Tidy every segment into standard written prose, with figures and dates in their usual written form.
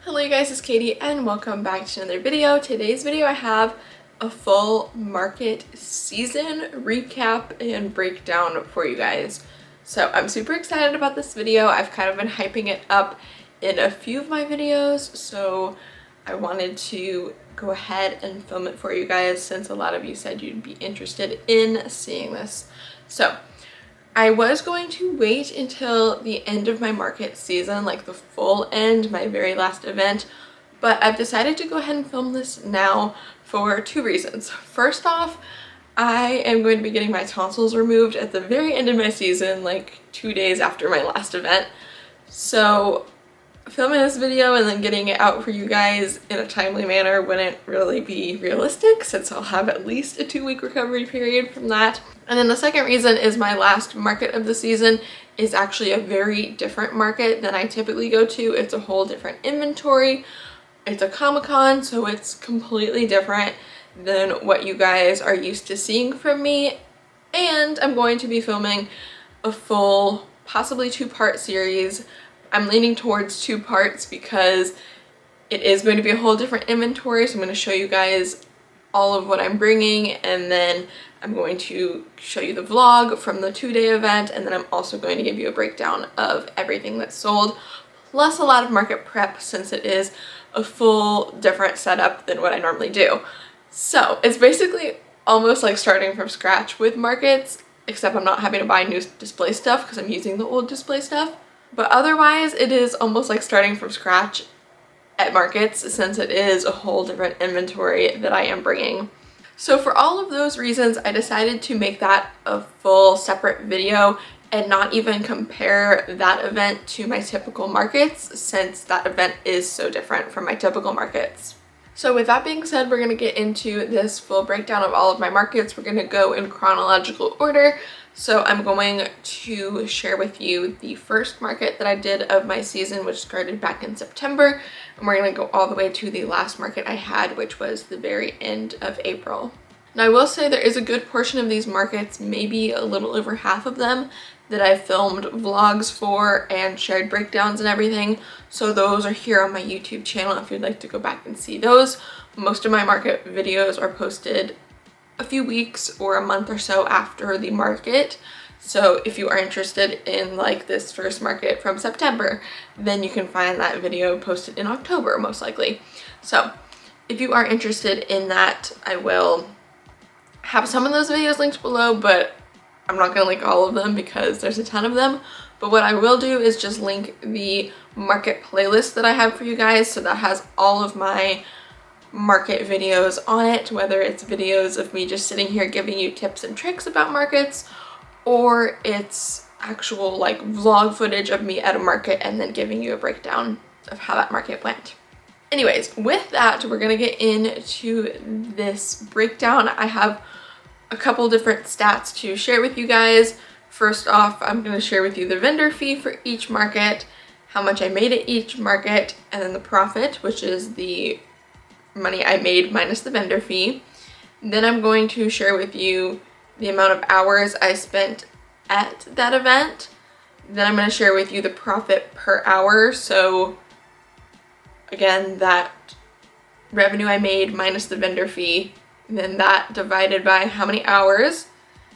Hello you guys, it's Katie and welcome back to another video. Today's video I have a full market season recap and breakdown for you guys. So I'm super excited about this video. I've kind of been hyping it up in a few of my videos, so I wanted to go ahead and film it for you guys since a lot of you said you'd be interested in seeing this. So I was going to wait until the end of my market season, like the full end, my very last event, but I've decided to go ahead and film this now for two reasons. First off, I am going to be getting my tonsils removed at the very end of my season, like 2 days after my last event. So filming this video and then getting it out for you guys in a timely manner wouldn't really be realistic since I'll have at least a 2-week recovery period from that. And then the second reason is my last market of the season is actually a very different market than I typically go to. It's a whole different inventory. It's a Comic-Con, so it's completely different than what you guys are used to seeing from me. And I'm going to be filming a full, possibly 2-part series. I'm leaning towards 2 parts because it is going to be a whole different inventory, so I'm going to show you guys all of what I'm bringing, and then I'm going to show you the vlog from the 2-day event, and then I'm also going to give you a breakdown of everything that's sold, plus a lot of market prep since it is a full different setup than what I normally do. So it's basically almost like starting from scratch with markets, except I'm not having to buy new display stuff because I'm using the old display stuff. But otherwise, it is almost like starting from scratch at markets since it is a whole different inventory that I am bringing. So for all of those reasons, I decided to make that a full separate video and not even compare that event to my typical markets since that event is so different from my typical markets. So with that being said, we're going to get into this full breakdown of all of my markets. We're going to go in chronological order. So I'm going to share with you the first market that I did of my season, which started back in September, and we're going to go all the way to the last market I had, which was the very end of April. Now I will say there is a good portion of these markets, maybe a little over half of them, that I filmed vlogs for and shared breakdowns and everything, so those are here on my YouTube channel if you'd like to go back and see those. Most of my market videos are posted a few weeks or a month or so after the market, so if you are interested in like this first market from September, then you can find that video posted in October most likely. So if you are interested in that, I will have some of those videos linked below, but I'm not going to link all of them because there's a ton of them. But what I will do is just link the market playlist that I have for you guys, so that has all of my market videos on it, whether it's videos of me just sitting here giving you tips and tricks about markets, or it's actual like vlog footage of me at a market and then giving you a breakdown of how that market went. Anyways, with that, we're gonna get into this breakdown. I have a couple different stats to share with you guys. First off, I'm gonna share with you the vendor fee for each market, how much I made at each market, and then the profit, which is the money I made minus the vendor fee. Then I'm going to share with you the amount of hours I spent at that event. Then I'm going to share with you the profit per hour. So again, that revenue I made minus the vendor fee, and then that divided by how many hours.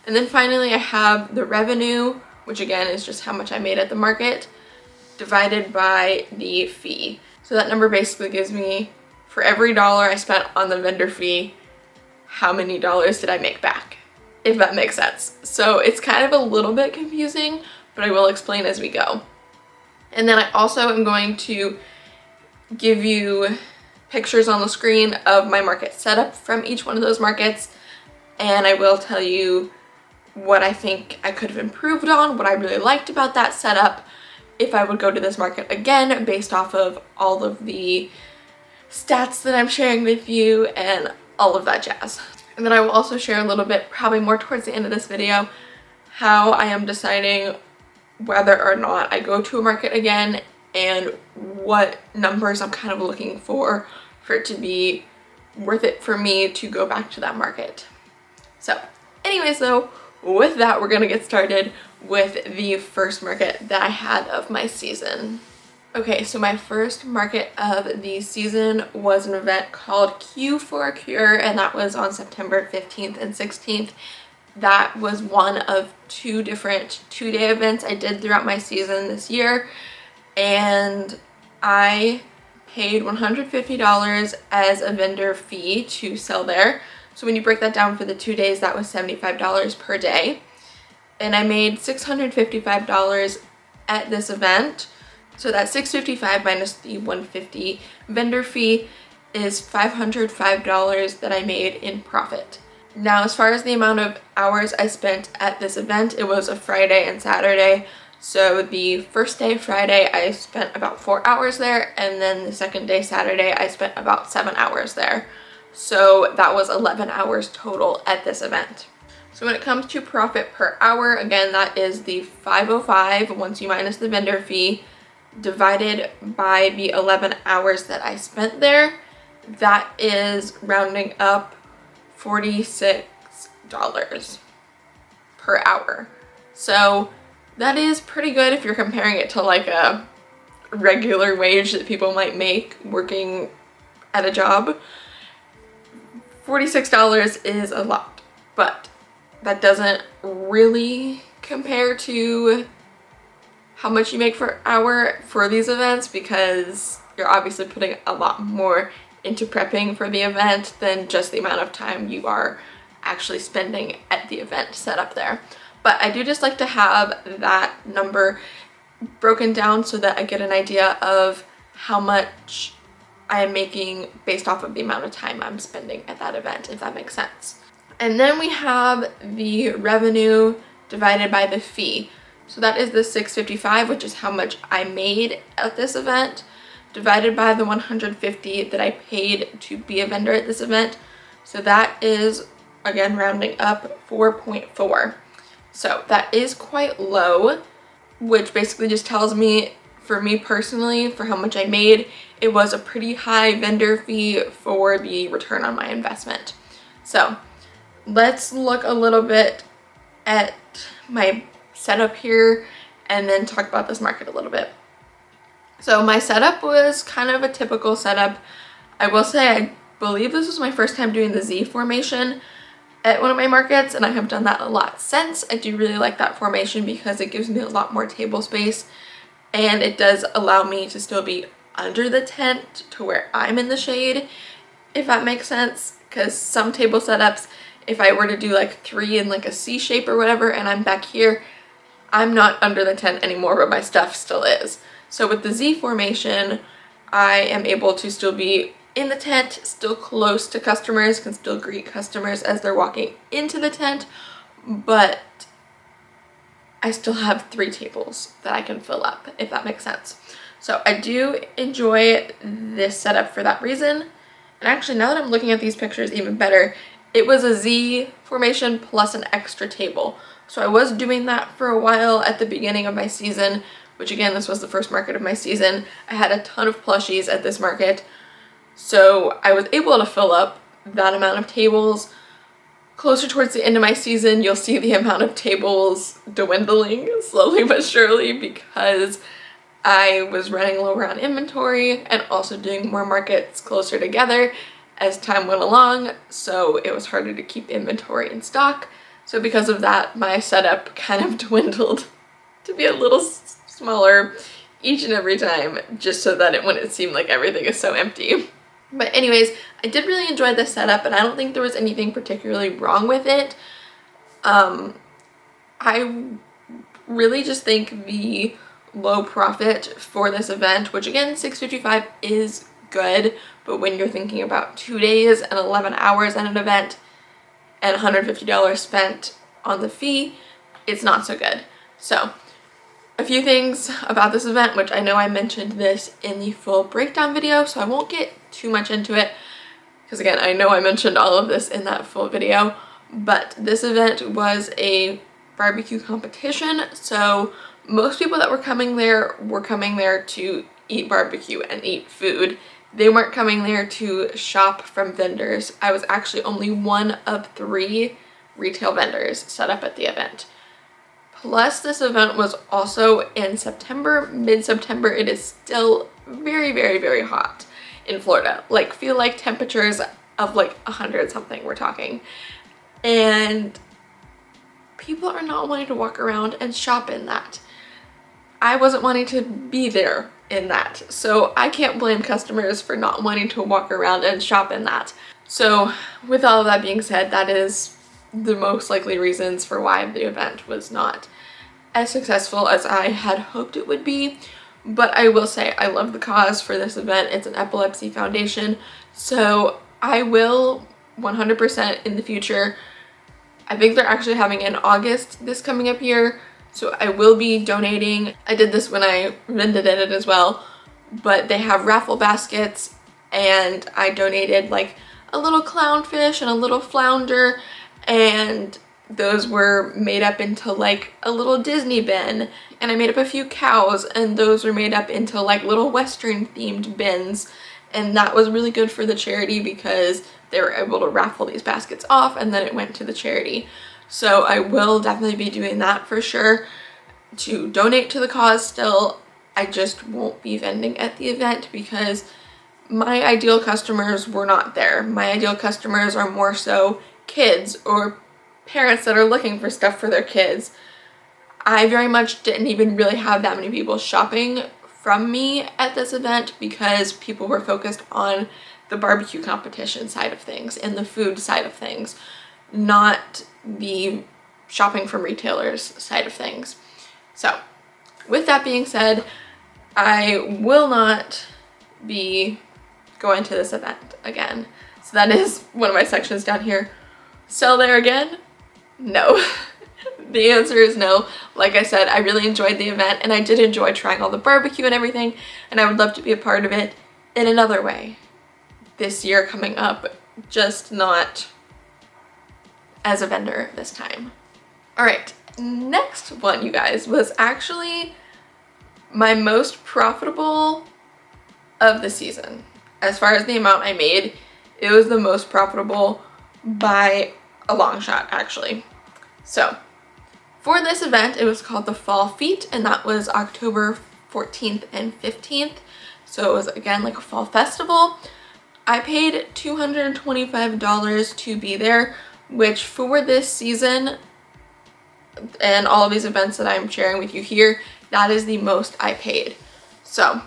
And then finally I have the revenue, which again is just how much I made at the market, divided by the fee. So that number basically gives me, for every dollar I spent on the vendor fee, how many dollars did I make back, if that makes sense. So it's kind of a little bit confusing, but I will explain as we go. And then I also am going to give you pictures on the screen of my market setup from each one of those markets, and I will tell you what I think I could have improved on, what I really liked about that setup, if I would go to this market again based off of all of the stats that I'm sharing with you and all of that jazz. And then I will also share a little bit, probably more towards the end of this video, how I am deciding whether or not I go to a market again and what numbers I'm kind of looking for it to be worth it for me to go back to that market. So anyways though, with that, we're gonna get started with the first market that I had of my season. Okay, so my first market of the season was an event called Q for a Cure, and that was on September 15th and 16th. That was one of two different two-day events I did throughout my season this year, and I paid $150 as a vendor fee to sell there. So when you break that down for the 2 days, that was $75 per day. And I made $655 at this event. So that $655 minus the $150 vendor fee is $505 that I made in profit. Now, as far as the amount of hours I spent at this event, it was a Friday and Saturday. So the first day, Friday, I spent about 4 hours there, and then the second day, Saturday, I spent about 7 hours there. So that was 11 hours total at this event. So when it comes to profit per hour, again, that is the $505 once you minus the vendor fee divided by the 11 hours that I spent there. That is rounding up $46 per hour. So that is pretty good if you're comparing it to like a regular wage that people might make working at a job. $46 is a lot, but that doesn't really compare to how much you make per hour for these events, because you're obviously putting a lot more into prepping for the event than just the amount of time you are actually spending at the event set up there. But I do just like to have that number broken down so that I get an idea of how much I am making based off of the amount of time I'm spending at that event, if that makes sense. And then we have the revenue divided by the fee. So that is the $655, which is how much I made at this event, divided by the $150 that I paid to be a vendor at this event. So that is, again, rounding up 4.4. So that is quite low, which basically just tells me, for me personally, for how much I made, it was a pretty high vendor fee for the return on my investment. So let's look a little bit at my setup here and then talk about this market a little bit. So my setup was kind of a typical setup. I will say I believe this was my first time doing the Z formation at one of my markets, and I have done that a lot since. I do really like that formation because it gives me a lot more table space, and it does allow me to still be under the tent to where I'm in the shade, if that makes sense. Because some table setups, if I were to do like 3 in like a C shape or whatever and I'm back here, I'm not under the tent anymore, but my stuff still is. So with the Z formation, I am able to still be in the tent, still close to customers, can still greet customers as they're walking into the tent, but I still have 3 tables that I can fill up, if that makes sense. So I do enjoy this setup for that reason. And actually, now that I'm looking at these pictures even better, it was a Z formation plus an extra table. So I was doing that for a while at the beginning of my season, which again, this was the first market of my season. I had a ton of plushies at this market, so I was able to fill up that amount of tables. Closer towards the end of my season, you'll see the amount of tables dwindling slowly but surely because I was running lower on inventory and also doing more markets closer together as time went along, so it was harder to keep inventory in stock. So because of that, my setup kind of dwindled to be a little smaller each and every time, just so that it wouldn't seem like everything is so empty. But anyways, I did really enjoy this setup, and I don't think there was anything particularly wrong with it. I really just think the low profit for this event, which again, $655 is good, but when you're thinking about 2 days and 11 hours at an event and $150 spent on the fee, it's not so good. So a few things about this event, which I know I mentioned this in the full breakdown video, so I won't get too much into it because again, I know I mentioned all of this in that full video, but this event was a barbecue competition, so most people that were coming there to eat barbecue and eat food. They weren't coming there to shop from vendors. I was actually only one of 3 retail vendors set up at the event. Plus, this event was also in September, mid-September. It is still very, very, very hot in Florida. Like, feel like temperatures of like 100 something we're talking. And people are not wanting to walk around and shop in that. I wasn't wanting to be there in that. So I can't blame customers for not wanting to walk around and shop in that. So with all of that being said, that is the most likely reasons for why the event was not as successful as I had hoped it would be. But I will say I love the cause for this event. It's an epilepsy foundation. So I will 100% in the future. I think they're actually having in August this coming up year. So I will be donating. I did this when I vended it as well. But they have raffle baskets and I donated like a little clownfish and a little flounder, and those were made up into like a little Disney bin, and I made up a few cows and those were made up into like little Western themed bins, and that was really good for the charity because they were able to raffle these baskets off and then it went to the charity. So I will definitely be doing that for sure to donate to the cause still. I just won't be vending at the event because my ideal customers were not there. My ideal customers are more so kids or parents that are looking for stuff for their kids. I very much didn't even really have that many people shopping from me at this event because people were focused on the barbecue competition side of things and the food side of things, not the shopping from retailers side of things. So with that being said, I will not be going to this event again. So that is one of my sections down here. Sell there again? No. The answer is no. Like I said, I really enjoyed the event and I did enjoy trying all the barbecue and everything, and I would love to be a part of it in another way this year coming up, just not as a vendor this time. All right, next one, you guys, was actually my most profitable of the season. As far as the amount I made, it was the most profitable by a long shot, actually. So for this event, it was called the Fall Feet, and that was October 14th and 15th. So it was, again, like a fall festival. I paid $225 to be there, which for this season and all of these events that I'm sharing with you here, that is the most I paid. So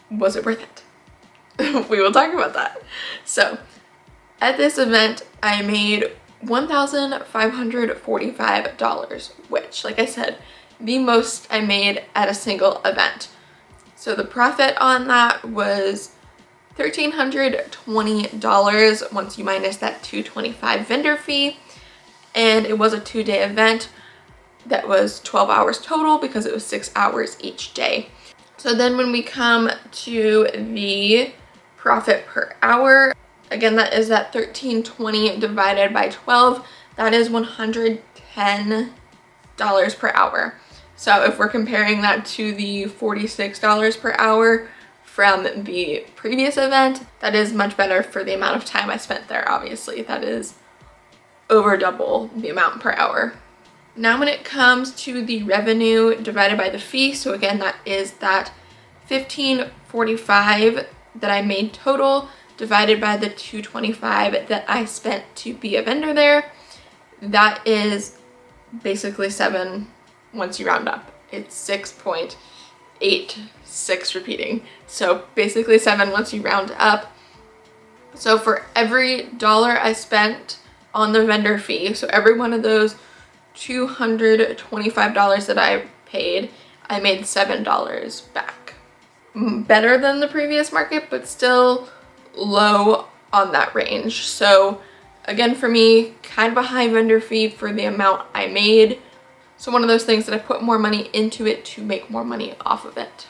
was it worth it? We will talk about that. So at this event, I made $1,545, which, like I said, the most I made at a single event. So the profit on that was $1,320 once you minus that $225 vendor fee, and it was a 2-day event that was 12 hours total because it was 6 hours each day. So then when we come to the profit per hour, again, that is that $1,320 divided by 12. That is $110 per hour. So if we're comparing that to the $46 per hour from the previous event, that is much better for the amount of time I spent there, obviously. That is over double the amount per hour. Now when it comes to the revenue divided by the fee, so again, that is that $1,545 that I made total divided by the $225 that I spent to be a vendor there. That is basically 7 once you round up. It's 6.86 repeating. So basically 7 once you round up. So for every dollar I spent on the vendor fee, so every one of those $225 that I paid, I made $7 back. Better than the previous market, but still low on that range. So again, for me, kind of a high vendor fee for the amount I made. So one of those things that I put more money into it to make more money off of it.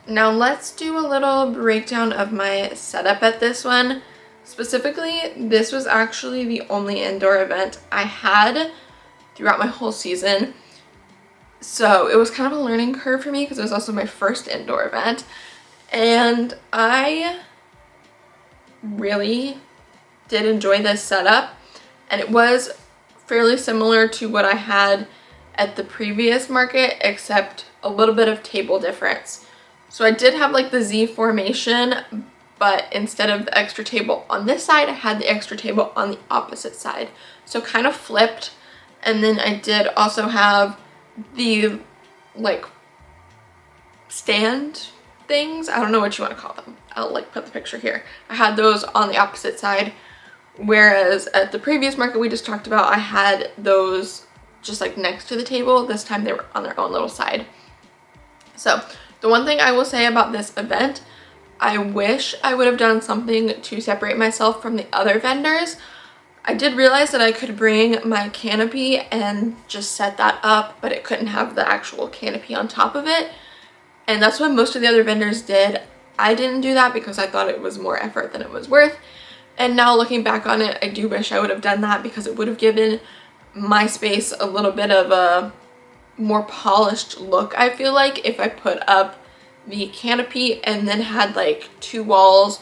Now let's do a little breakdown of my setup at this one. Specifically, this was actually the only indoor event I had throughout my whole season. So it was kind of a learning curve for me because it was also my first indoor event. And I really did enjoy this setup. And it was fairly similar to what I had at the previous market, except a little bit of table difference. So I did have like the Z formation, but instead of the extra table on this side, I had the extra table on the opposite side. So kind of flipped. And then I did also have the like stand things. I don't know what you want to call them. I'll like put the picture here. I had those on the opposite side, whereas at the previous market we just talked about, I had those just like next to the table. This time they were on their own little side. So the one thing I will say about this event, I wish I would have done something to separate myself from the other vendors. I did realize that I could bring my canopy and just set that up, but it couldn't have the actual canopy on top of it. And that's what most of the other vendors did. I didn't do that because I thought it was more effort than it was worth. And now looking back on it, I do wish I would have done that because it would have given my space a little bit of a more polished look, I feel like, if I put up the canopy and then had like two walls,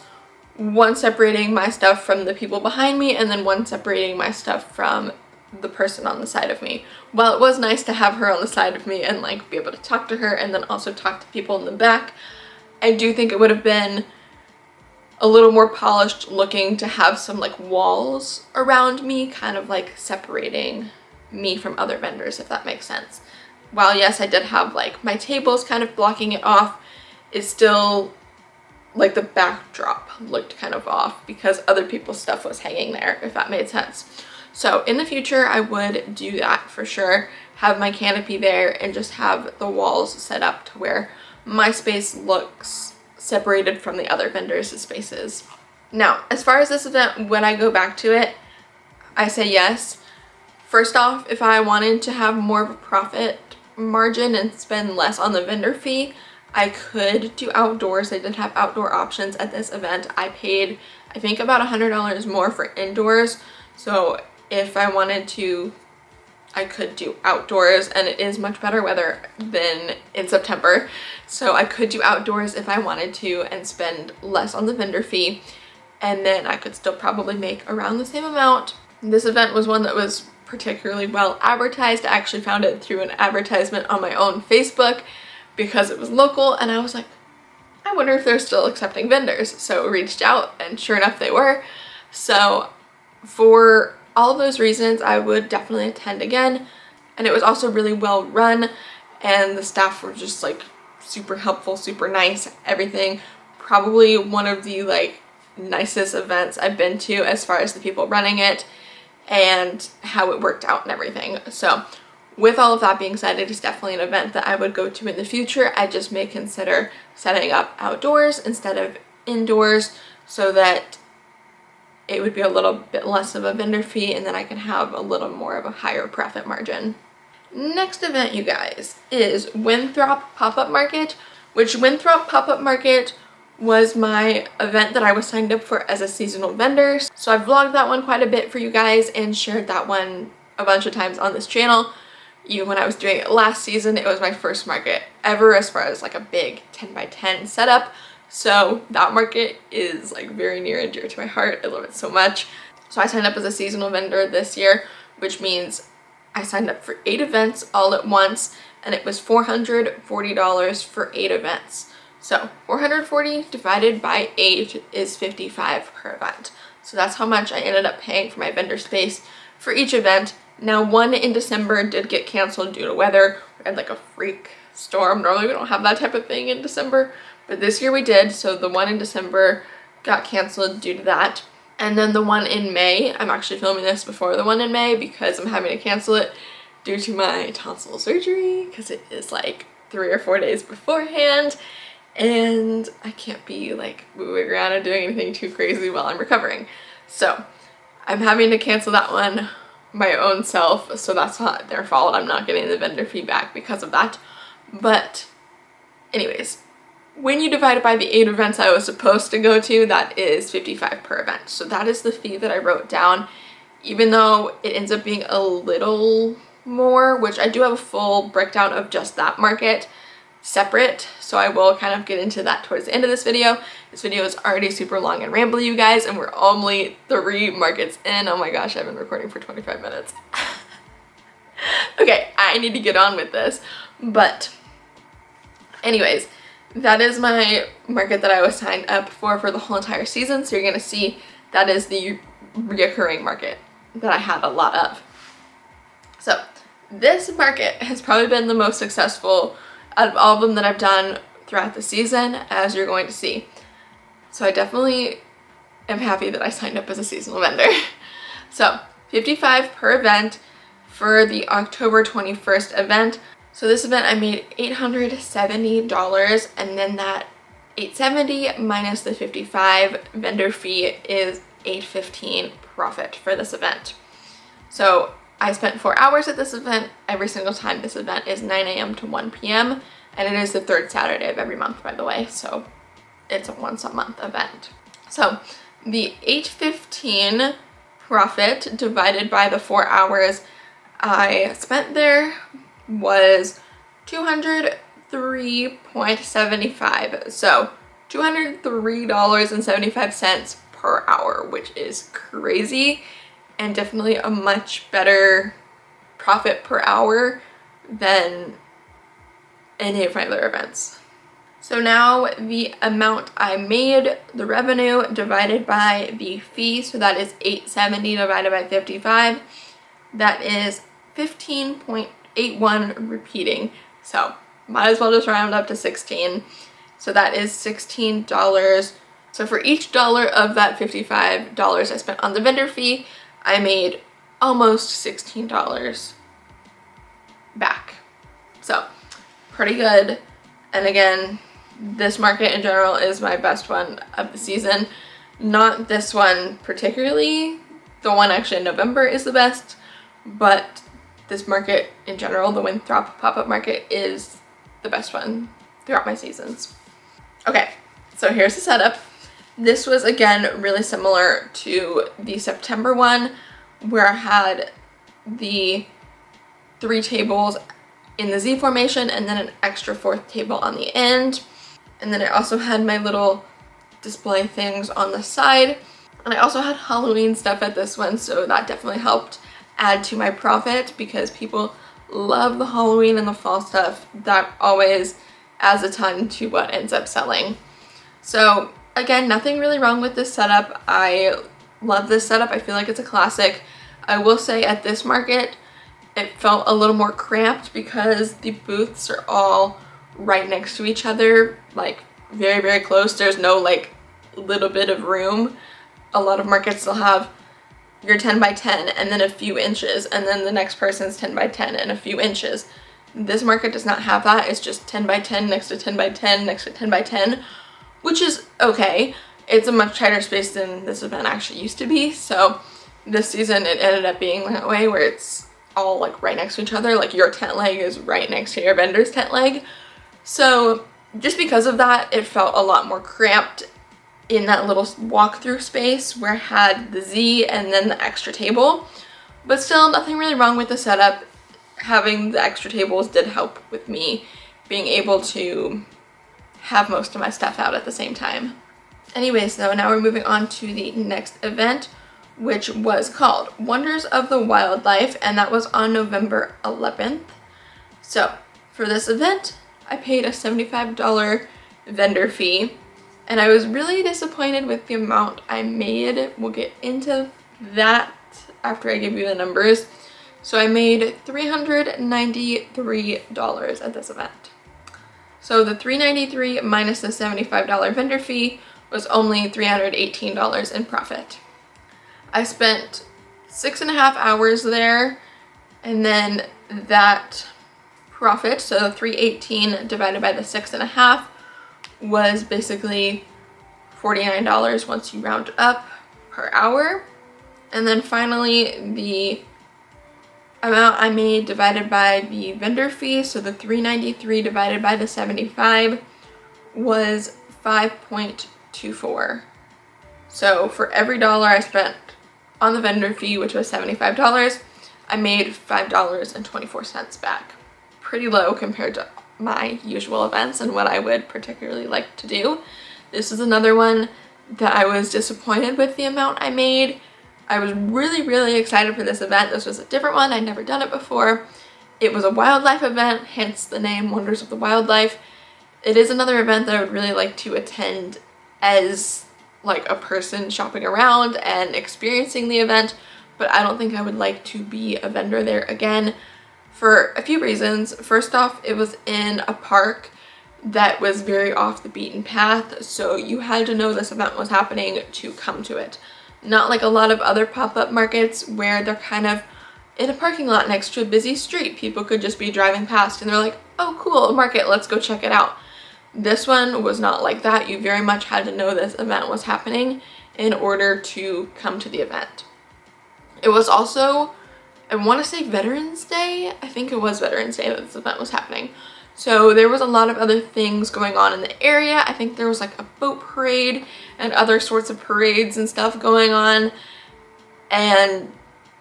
one separating my stuff from the people behind me and then one separating my stuff from the person on the side of me. While it was nice to have her on the side of me and like be able to talk to her and then also talk to people in the back, I do think it would have been a little more polished looking to have some like walls around me, kind of like separating me from other vendors, if that makes sense. While yes, I did have like my tables kind of blocking it off, it's still like the backdrop looked kind of off because other people's stuff was hanging there, if that made sense. So in the future, I would do that for sure. Have my canopy there and just have the walls set up to where my space looks separated from the other vendors' spaces. Now, as far as this event, would I go back to it? I say yes. First off, if I wanted to have more of a profit margin and spend less on the vendor fee, I could do outdoors. They did have outdoor options at this event. I paid, I think, about $100 more for indoors. So if I wanted to, I could do outdoors, and it is much better weather than in September. So I could do outdoors if I wanted to and spend less on the vendor fee. And then I could still probably make around the same amount. This event was one that was particularly well advertised. I actually found it through an advertisement on my own Facebook because it was local, and I was like, I wonder if they're still accepting vendors. So I reached out and sure enough they were. So for all of those reasons, I would definitely attend again. And it was also really well run and the staff were just like super helpful, super nice, everything. Probably one of the like nicest events I've been to as far as the people running it and how it worked out and everything. So with all of that being said, it is definitely an event that I would go to in the future. I just may consider setting up outdoors instead of indoors so that it would be a little bit less of a vendor fee and then I can have a little more of a higher profit margin. Next event, you guys, is Winthrop Pop-Up Market, which Winthrop Pop-Up Market was my event that I was signed up for as a seasonal vendor. So I've vlogged that one quite a bit for you guys and shared that one a bunch of times on this channel. Even when I was doing it last season, it was my first market ever as far as like a big 10x10 setup. So that market is like very near and dear to my heart. I love it so much. So I signed up as a seasonal vendor this year, which means I signed up for 8 events all at once, and it was $440 for 8 events. So 440 divided by 8 is $55 per event. So that's how much I ended up paying for my vendor space for each event. Now, one in December did get canceled due to weather. We had like a freak storm. Normally we don't have that type of thing in December, but this year we did. So the one in December got canceled due to that. And then the one in May, I'm actually filming this before the one in May because I'm having to cancel it due to my tonsil surgery because it is like 3 or 4 days beforehand. And I can't be like moving around and doing anything too crazy while I'm recovering. So I'm having to cancel that one my own self, so that's not their fault. I'm not getting the vendor feedback because of that. But anyways, when you divide it by the 8 events I was supposed to go to, that is $55 per event. So that is the fee that I wrote down, even though it ends up being a little more, which I do have a full breakdown of just that market separate, so I will kind of get into that towards the end of this video. This video is already super long and rambly, you guys, and we're only 3 markets in. Oh my gosh, I've been recording for 25 minutes. Okay, I need to get on with this. But anyways, that is my market that I was signed up for the whole entire season. So you're gonna see that is the reoccurring market that I had a lot of. So this market has probably been the most successful out of all of them that I've done throughout the season, as you're going to see. So I definitely am happy that I signed up as a seasonal vendor. So $55 per event for the October 21st event. So this event I made $870, and then that $870 minus the $55 vendor fee is $815 profit for this event. So I spent 4 hours at this event every single time. This event is 9 a.m. to 1 p.m. and it is the third Saturday of every month, by the way. So it's a once a month event. So the $815 profit divided by the 4 hours I spent there was $203.75. So $203.75 per hour, which is crazy, and definitely a much better profit per hour than any of my other events. So now the amount I made, the revenue divided by the fee, so that is $870 divided by 55, that is 15.81 repeating. So might as well just round up to 16. So that is $16. So for each dollar of that $55 I spent on the vendor fee, I made almost $16 back. So pretty good. And again, this market in general is my best one of the season. Not this one particularly. The one actually in November is the best, but this market in general, the Winthrop pop-up market, is the best one throughout my seasons. Okay, so here's the setup. This was again really similar to the September one, where I had the 3 tables in the Z formation and then an extra 4th table on the end. And then I also had my little display things on the side. And I also had Halloween stuff at this one, so that definitely helped add to my profit because people love the Halloween and the fall stuff. That always adds a ton to what ends up selling. So again, nothing really wrong with this setup. I love this setup. I feel like it's a classic. I will say at this market, it felt a little more cramped because the booths are all right next to each other, like very, very close. There's no like little bit of room. A lot of markets will have your 10 by 10 and then a few inches, and then the next person's 10 by 10 and a few inches. This market does not have that. It's just 10 by 10 next to 10 by 10 next to 10 by 10, which is okay. It's a much tighter space than this event actually used to be. So this season it ended up being that way, where it's all like right next to each other. Like your tent leg is right next to your vendor's tent leg. So just because of that, it felt a lot more cramped in that little walk-through space where I had the Z and then the extra table. But still, nothing really wrong with the setup. Having the extra tables did help with me being able to have most of my stuff out at the same time. Anyways, though, now we're moving on to the next event, which was called Wonders of the Wildlife, and that was on November 11th. So for this event, I paid a $75 vendor fee, and I was really disappointed with the amount I made. We'll get into that after I give you the numbers. So I made $393 at this event. So the $393 minus the $75 vendor fee was only $318 in profit. I spent 6.5 hours there, and then that profit, so $318 divided by the 6.5, was basically $49 once you round up per hour. And then finally the amount I made divided by the vendor fee, so the $393 divided by the 75 was 5.24. So for every dollar I spent on the vendor fee, which was $75, I made $5.24 back. Pretty low compared to my usual events and what I would particularly like to do. This is another one that I was disappointed with the amount I made I was really excited for this event. This was a different one. I'd never done it before. It was a wildlife event, hence the name Wonders of the Wildlife. It is another event that I would really like to attend as like a person shopping around and experiencing the event, but I don't think I would like to be a vendor there again for a few reasons. First off, it was in a park that was very off the beaten path, so you had to know this event was happening to come to it. Not like a lot of other pop-up markets where they're kind of in a parking lot next to a busy street. People could just be driving past and they're like, oh cool, a market, let's go check it out. This one was not like that. You very much had to know this event was happening in order to come to the event. It was also, I want to say Veterans Day. I think it was Veterans Day that this event was happening. So there was a lot of other things going on in the area. I think there was like a boat parade and other sorts of parades and stuff going on, and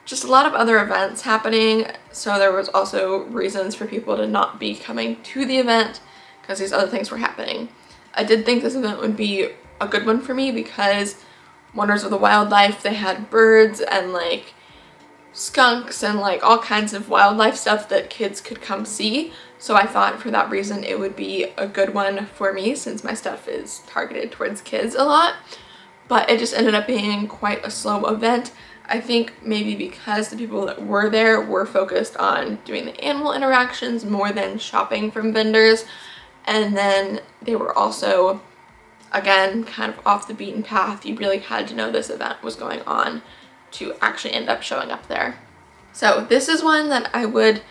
just a lot of other events happening. So there was also reasons for people to not be coming to the event because these other things were happening. I did think this event would be a good one for me because Wonders of the Wildlife, they had birds and like skunks and like all kinds of wildlife stuff that kids could come see. So I thought for that reason it would be a good one for me since my stuff is targeted towards kids a lot. But it just ended up being quite a slow event. I think maybe because the people that were there were focused on doing the animal interactions more than shopping from vendors. And then they were also, again, kind of off the beaten path. You really had to know this event was going on to actually end up showing up there. So this is one that I would,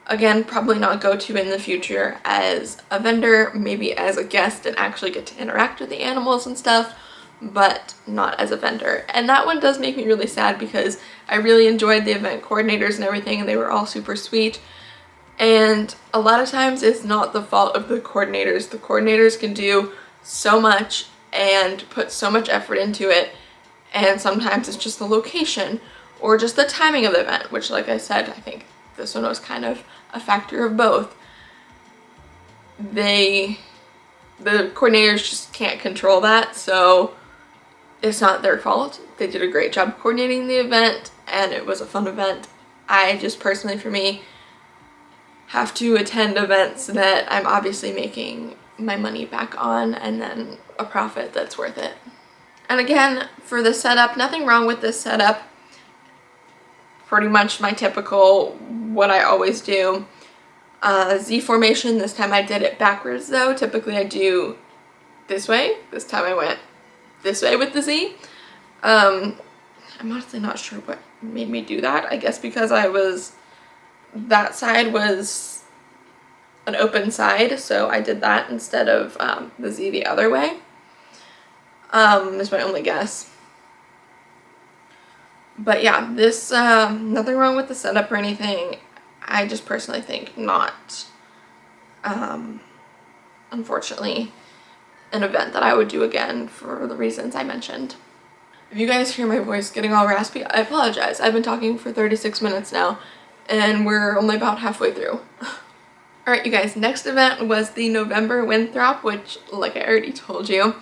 again, probably not go to in the future as a vendor, maybe as a guest and actually get to interact with the animals and stuff, but not as a vendor. And that one does make me really sad because I really enjoyed the event coordinators and everything, and they were all super sweet. And a lot of times it's not the fault of the coordinators. The coordinators can do so much and put so much effort into it, and sometimes it's just the location or just the timing of the event, which, like I said, I think this one was kind of a factor of both. The coordinators just can't control that, so it's not their fault. They did a great job coordinating the event and it was a fun event. I just personally, for me, have to attend events that I'm obviously making my money back on and then a profit that's worth it. And again, for the setup, nothing wrong with this setup. Pretty much my typical, what I always do. Z formation, this time I did it backwards though. Typically I do this way. This time I went this way with the Z. I'm honestly not sure what made me do that. I guess because that side was an open side, so I did that instead of the Z the other way. Is my only guess. But yeah, this, nothing wrong with the setup or anything. I just personally think not, unfortunately, an event that I would do again for the reasons I mentioned. If you guys hear my voice getting all raspy, I apologize. I've been talking for 36 minutes now, and we're only about halfway through. Alright, you guys, next event was the November Winthrop, which, like I already told you,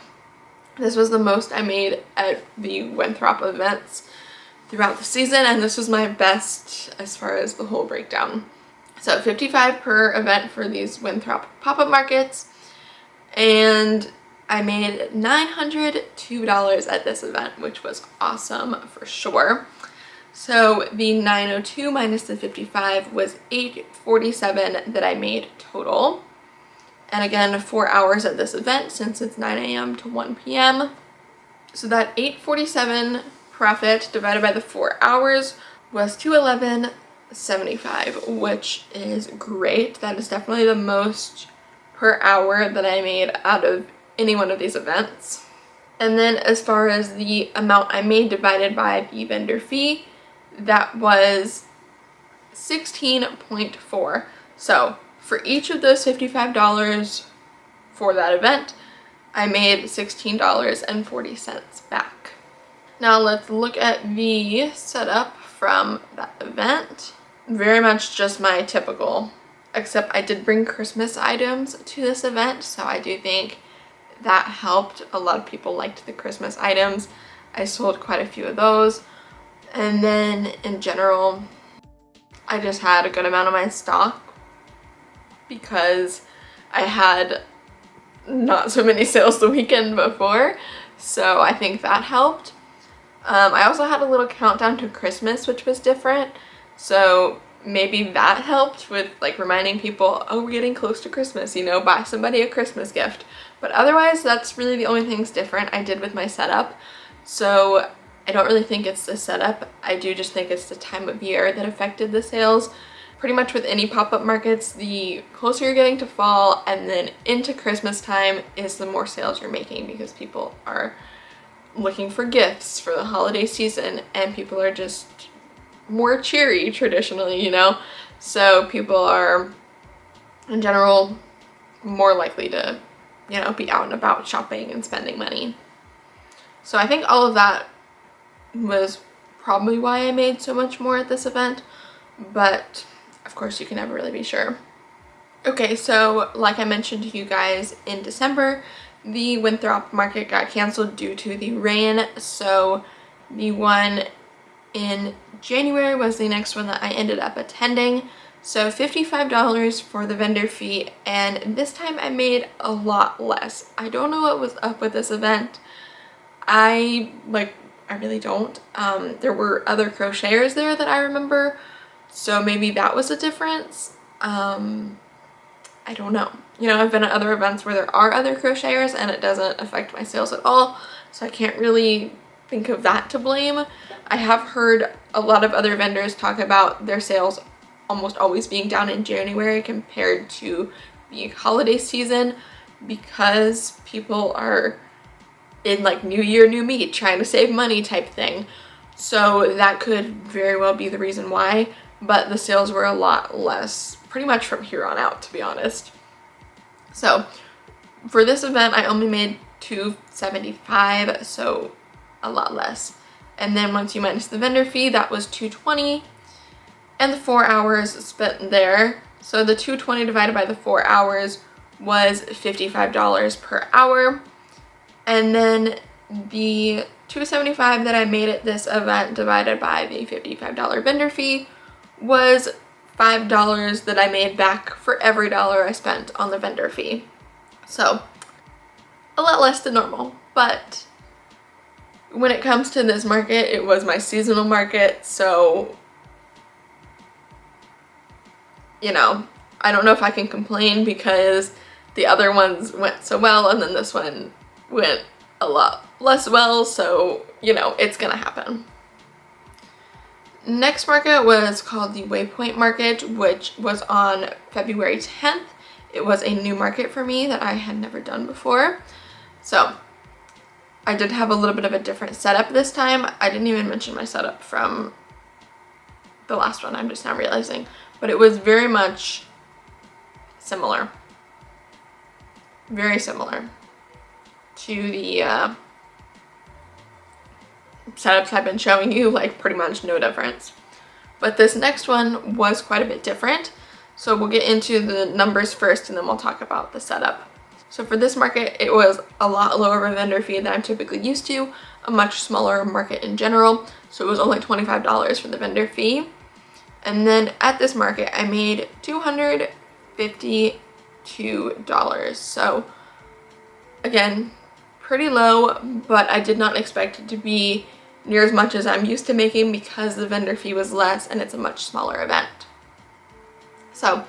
this was the most I made at the Winthrop events throughout the season, and this was my best as far as the whole breakdown. So $55 per event for these Winthrop pop-up markets, and I made $902 at this event, which was awesome for sure. So the 902 minus the 55 was $847 that I made total. And again, 4 hours at this event since it's 9 a.m. to 1 p.m. So that $847 profit divided by the 4 hours was $211.75, which is great. That is definitely the most per hour that I made out of any one of these events. And then as far as the amount I made divided by the vendor fee, that was 16.4. So for each of those $55 for that event, I made $16.40 back. Now let's look at the setup from that event. Very much just my typical, except I did bring Christmas items to this event, so I do think that helped. A lot of people liked the Christmas items. I sold quite a few of those. And then in general, I just had a good amount of my stock because I had not so many sales the weekend before, so I think that helped. I also had a little countdown to Christmas, which was different, so maybe that helped with like reminding people, oh, we're getting close to Christmas, you know, buy somebody a Christmas gift. But otherwise, that's really the only things different I did with my setup. So I don't really think it's the setup. I do just think it's the time of year that affected the sales. Pretty much with any pop-up markets, the closer you're getting to fall and then into Christmas time is the more sales you're making, because people are looking for gifts for the holiday season and people are just more cheery traditionally, you know? So people are in general more likely to, you know, be out and about shopping and spending money. So I think all of that was probably why I made so much more at this event, but of course you can never really be sure. Okay, so like I mentioned to you guys, in December, the Winthrop market got canceled due to the rain, so the one in January was the next one that I ended up attending. So $55 for the vendor fee, and this time I made a lot less. I don't know what was up with this event. I really don't. There were other crocheters there that I remember, so maybe that was a difference. I don't know. You know, I've been at other events where there are other crocheters and it doesn't affect my sales at all, so I can't really think of that to blame. I have heard a lot of other vendors talk about their sales almost always being down in January compared to the holiday season, because people are in like new year, new me, trying to save money type thing. So that could very well be the reason why, but the sales were a lot less pretty much from here on out, to be honest. So for this event, I only made $275, so a lot less. And then once you minus the vendor fee, that was $220, and the 4 hours spent there. So the $220 divided by the 4 hours was $55 per hour. And then the $275 that I made at this event divided by the $55 vendor fee was $5 that I made back for every dollar I spent on the vendor fee. So a lot less than normal, but when it comes to this market, it was my seasonal market, so you know, I don't know if I can complain because the other ones went so well and then this one went a lot less well, so you know, it's gonna happen. Next market was called the Waypoint market, which was on February 10th. It was a new market for me that I had never done before. So I did have a little bit of a different setup this time. I didn't even mention my setup from the last one, I'm just now realizing, but it was very much similar. Very similar to the setups I've been showing you, like pretty much no difference. But this next one was quite a bit different. So we'll get into the numbers first and then we'll talk about the setup. So for this market, it was a lot lower of a vendor fee than I'm typically used to, a much smaller market in general. So it was only $25 for the vendor fee. And then at this market, I made $252. So again, pretty low, but I did not expect it to be near as much as I'm used to making because the vendor fee was less and it's a much smaller event. So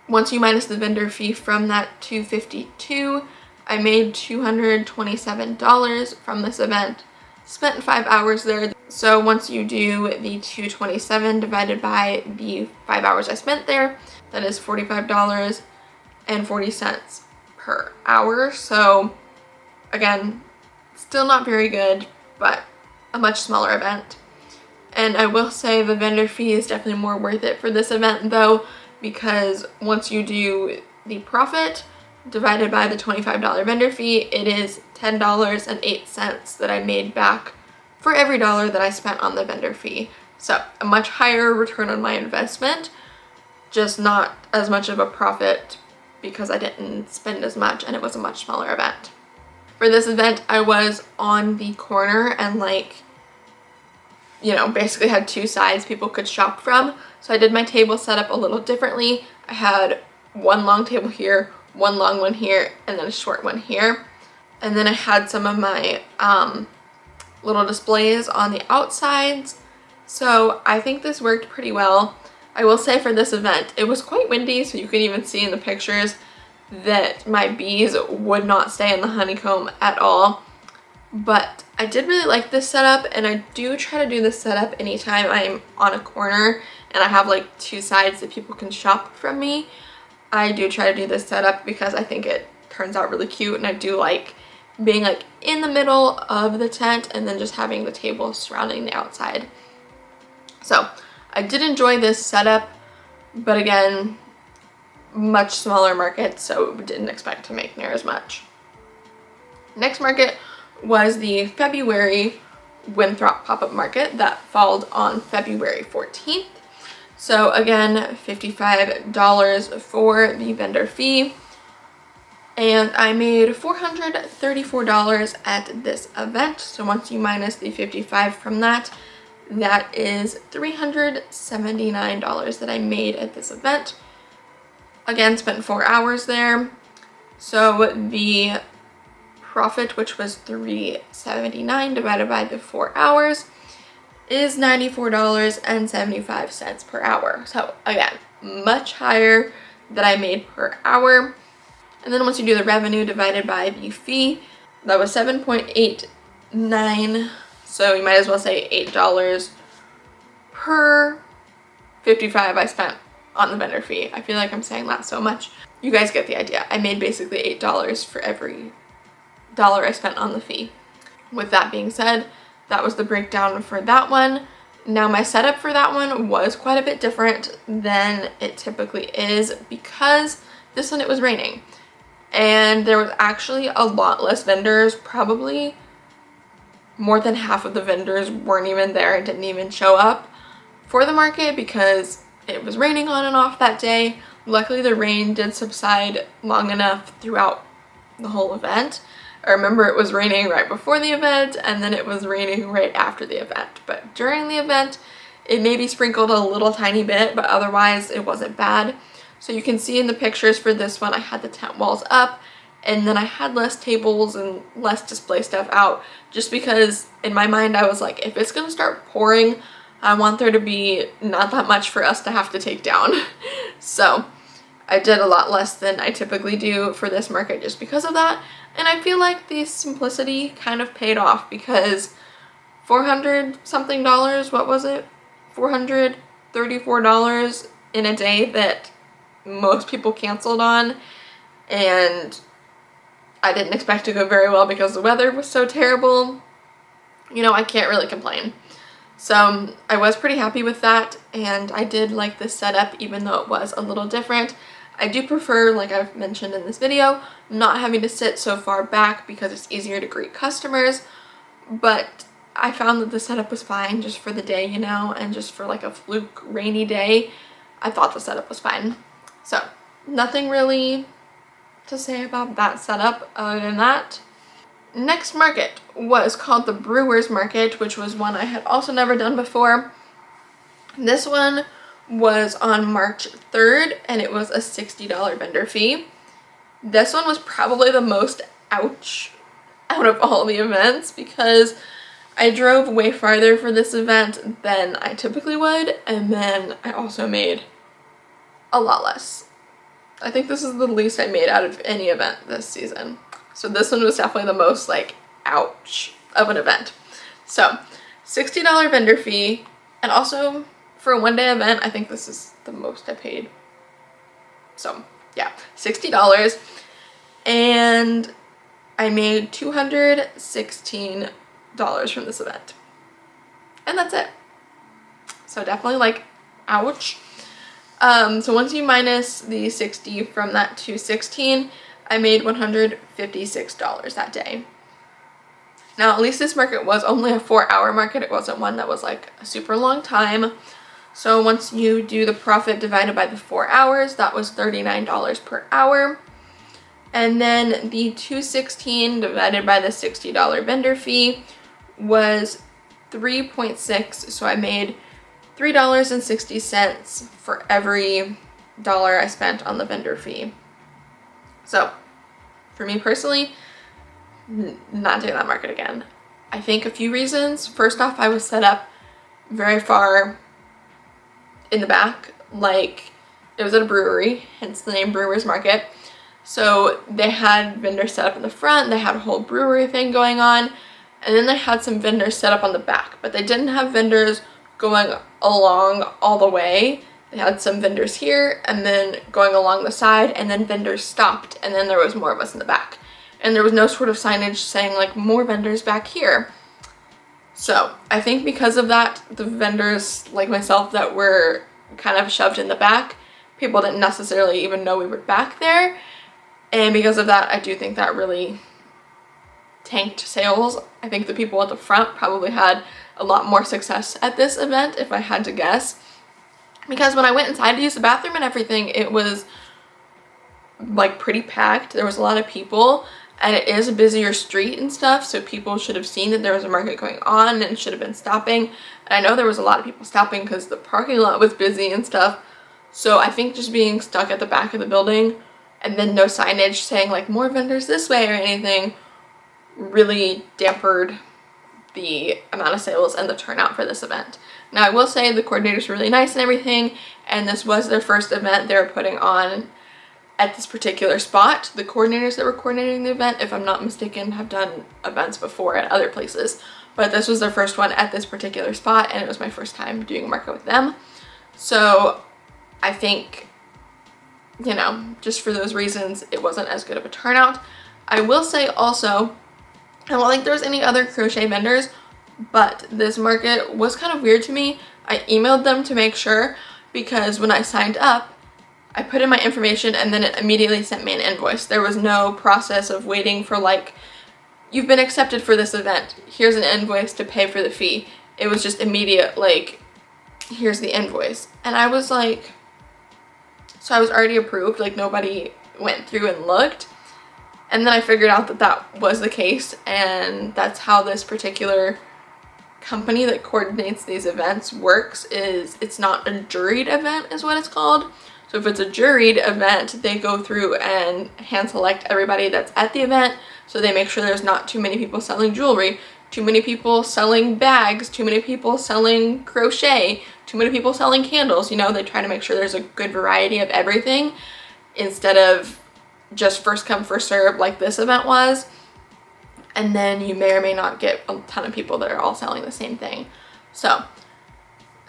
once you minus the vendor fee from that $252, I made $227 from this event. Spent 5 hours there. So once you do the $227 divided by the 5 hours I spent there, that is $45.40 per hour. So again, still not very good, but a much smaller event. And I will say the vendor fee is definitely more worth it for this event though, because once you do the profit divided by the $25 vendor fee, it is $10.08 that I made back for every dollar that I spent on the vendor fee. So a much higher return on my investment, just not as much of a profit because I didn't spend as much and it was a much smaller event. For this event, I was on the corner and like you know, basically had two sides people could shop from. So I did my table setup a little differently. I had one long table here, one long one here, and then a short one here. And then I had some of my little displays on the outsides. So I think this worked pretty well. I will say for this event, it was quite windy, so you can even see in the pictures that my bees would not stay in the honeycomb at all. But I did really like this setup, and I do try to do this setup anytime I'm on a corner and I have like two sides that people can shop from me. I do try to do this setup because I think it turns out really cute, and I do like being like in the middle of the tent and then just having the table surrounding the outside. So I did enjoy this setup, but again, much smaller market, so didn't expect to make near as much. Next market was the February Winthrop pop-up market that followed on February 14th. So again, $55 for the vendor fee. And I made $434 at this event. So once you minus the $55 from that, that is $379 that I made at this event. Again, spent 4 hours there. So the profit, which was $379 divided by the 4 hours, is $94.75 per hour. So again, much higher than I made per hour. And then once you do the revenue divided by the fee, that was 7.89. So you might as well say $8 per 55 I spent on the vendor fee. I feel like I'm saying that so much. You guys get the idea. I made basically $8 for every dollar I spent on the fee. With that being said, that was the breakdown for that one. Now my setup for that one was quite a bit different than it typically is because this one it was raining. And there was actually a lot less vendors. Probably more than half of the vendors weren't even there and didn't even show up for the market because it was raining on and off that day. Luckily the rain did subside long enough throughout the whole event. I remember it was raining right before the event and then it was raining right after the event. But during the event, it maybe sprinkled a little tiny bit, but otherwise it wasn't bad. So you can see in the pictures for this one, I had the tent walls up and then I had less tables and less display stuff out just because in my mind I was like, if it's gonna start pouring, I want there to be not that much for us to have to take down. So I did a lot less than I typically do for this market just because of that. And I feel like the simplicity kind of paid off because $400 something, what was it? $434 in a day that most people canceled on, and I didn't expect to go very well because the weather was so terrible. You know, I can't really complain. So I was pretty happy with that, and I did like this setup even though it was a little different. I do prefer, like I've mentioned in this video, not having to sit so far back because it's easier to greet customers, but I found that the setup was fine just for the day, you know, and just for like a fluke rainy day, I thought the setup was fine. So nothing really to say about that setup other than that. Next market was called the Brewers market, which was one I had also never done before. This one was on March 3rd and it was a $60 vendor fee. This one was probably the most ouch out of all the events because I drove way farther for this event than I typically would, and then I also made a lot less. I think this is the least I made out of any event this season. So this one was definitely the most like ouch of an event. So $60 vendor fee, and also for a one-day event, I think this is the most I paid. So yeah, $60, and I made $216 from this event. And that's it. So definitely like ouch. So once you minus the 60 from that 216, I made $156 that day. Now, at least this market was only a 4-hour market. It wasn't one that was like a super long time. So once you do the profit divided by the 4 hours, that was $39 per hour. And then the 216 divided by the $60 vendor fee was 3.6, so I made $3.60 for every dollar I spent on the vendor fee. So for me personally, not doing that market again. I think a few reasons. First off, I was set up very far in the back, like it was at a brewery, hence the name Brewers Market. So they had vendors set up in the front, they had a whole brewery thing going on, and then they had some vendors set up on the back, but they didn't have vendors going along all the way. They had some vendors here and then going along the side, and then vendors stopped, and then there was more of us in the back. And there was no sort of signage saying like more vendors back here. So I think because of that, the vendors like myself that were kind of shoved in the back, people didn't necessarily even know we were back there. And because of that, I do think that really tanked sales. I think the people at the front probably had a lot more success at this event, if I had to guess. Because when I went inside to use the bathroom and everything, it was like pretty packed. There was a lot of people, and it is a busier street and stuff, so people should have seen that there was a market going on and should have been stopping. And I know there was a lot of people stopping because the parking lot was busy and stuff. So I think just being stuck at the back of the building and then no signage saying like more vendors this way or anything really dampened the amount of sales and the turnout for this event. Now I will say the coordinators were really nice and everything, and this was their first event they were putting on at this particular spot. The coordinators that were coordinating the event, if I'm not mistaken, have done events before at other places, but this was their first one at this particular spot, and it was my first time doing a market with them. So I think, you know, just for those reasons, it wasn't as good of a turnout. I will say also, I don't think there's any other crochet vendors, but this market was kind of weird to me. I emailed them to make sure, because when I signed up, I put in my information and then it immediately sent me an invoice. There was no process of waiting for like, you've been accepted for this event, here's an invoice to pay for the fee. It was just immediate, like, here's the invoice. And I was like, so I was already approved, like nobody went through and looked. And then I figured out that that was the case, and that's how this particular company that coordinates these events works. Is it's not a juried event is what it's called. So if it's a juried event, they go through and hand select everybody that's at the event, so they make sure there's not too many people selling jewelry, too many people selling bags, too many people selling crochet, too many people selling candles. You know, they try to make sure there's a good variety of everything instead of just first come first serve like this event was, and then you may or may not get a ton of people that are all selling the same thing. So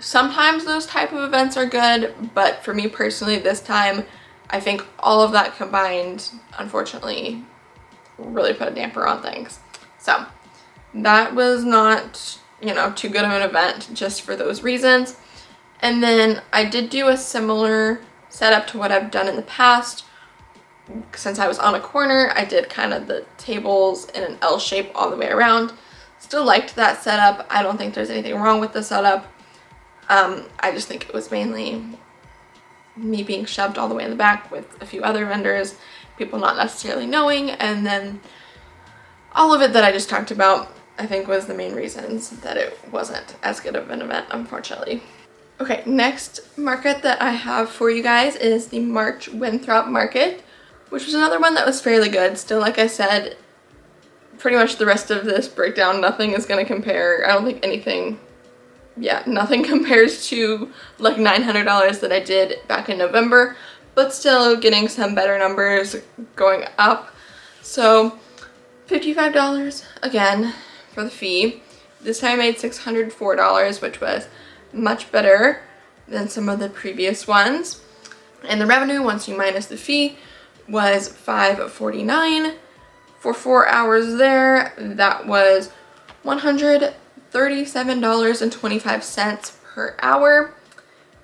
sometimes those type of events are good, but for me personally this time, I think all of that combined unfortunately really put a damper on things. So that was not, you know, too good of an event just for those reasons. And then I did do a similar setup to what I've done in the past. Since I was on a corner, I did kind of the tables in an L shape all the way around. Still liked that setup. I don't think there's anything wrong with the setup. I just think it was mainly me being shoved all the way in the back with a few other vendors, people not necessarily knowing, and then all of it that I just talked about, I think was the main reasons that it wasn't as good of an event, unfortunately. Okay, next market that I have for you guys is the March Winthrop Market, which was another one that was fairly good. Still, like I said, pretty much the rest of this breakdown, nothing is going to compare. I don't think anything, yeah, nothing compares to like $900 that I did back in November, but still getting some better numbers going up. So $55 again for the fee. This time I made $604, which was much better than some of the previous ones. And the revenue, once you minus the fee, was $549 for 4 hours there. That was $137.25 per hour.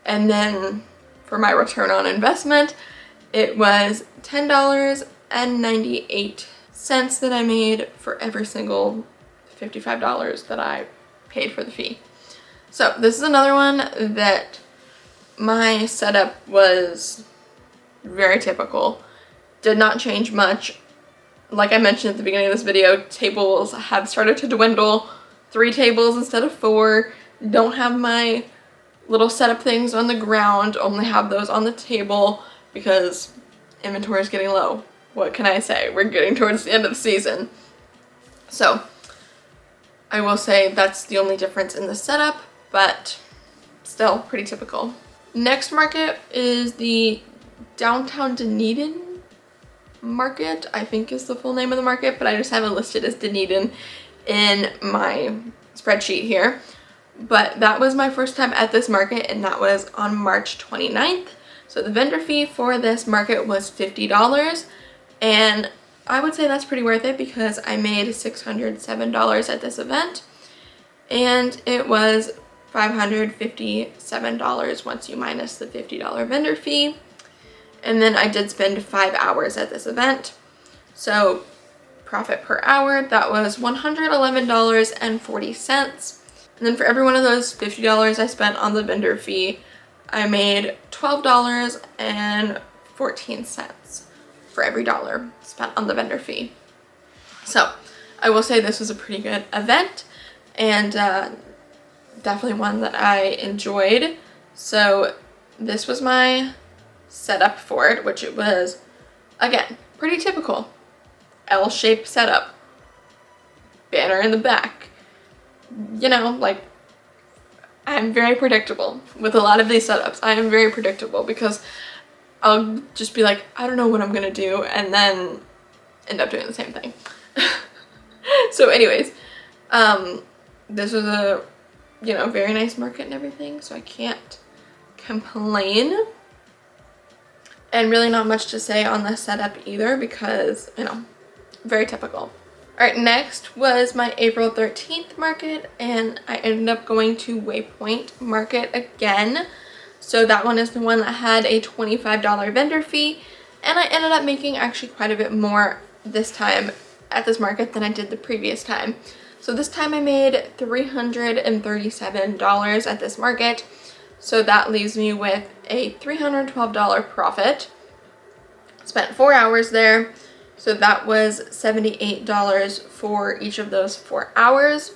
And then for my return on investment, it was $10.98 that I made for every single $55 that I paid for the fee. So this is another one that my setup was very typical. Did not change much. Like I mentioned at the beginning of this video, tables have started to dwindle. 3 tables instead of 4. Don't have my little setup things on the ground, only have those on the table because inventory is getting low. What can I say? We're getting towards the end of the season. So I will say that's the only difference in the setup, but still pretty typical. Next market is the downtown Dunedin market, I think is the full name of the market, but I just have it listed as Dunedin in my spreadsheet here. But that was my first time at this market, and that was on March 29th. So the vendor fee for this market was $50, and I would say that's pretty worth it because I made $607 at this event, and it was $557 once you minus the $50 vendor fee. And then I did spend 5 hours at this event. So profit per hour, that was $111.40. And then for every one of those $50 I spent on the vendor fee, I made $12.14 for every dollar spent on the vendor fee. So I will say this was a pretty good event, and definitely one that I enjoyed. So this was my setup for it, which it was, again, pretty typical. L-shaped setup. Banner in the back. You know, like, I'm very predictable with a lot of these setups. I am very predictable because I'll just be like, I don't know what I'm gonna do, and then end up doing the same thing. So anyways, this was a, you know, very nice market and everything, so I can't complain. And really not much to say on the setup either because, you know, very typical. Alright, next was my April 13th market, and I ended up going to Waypoint market again. So that one is the one that had a $25 vendor fee, and I ended up making actually quite a bit more this time at this market than I did the previous time. So this time I made $337 at this market. So that leaves me with a $312 profit. Spent 4 hours there. So that was $78 for each of those 4 hours.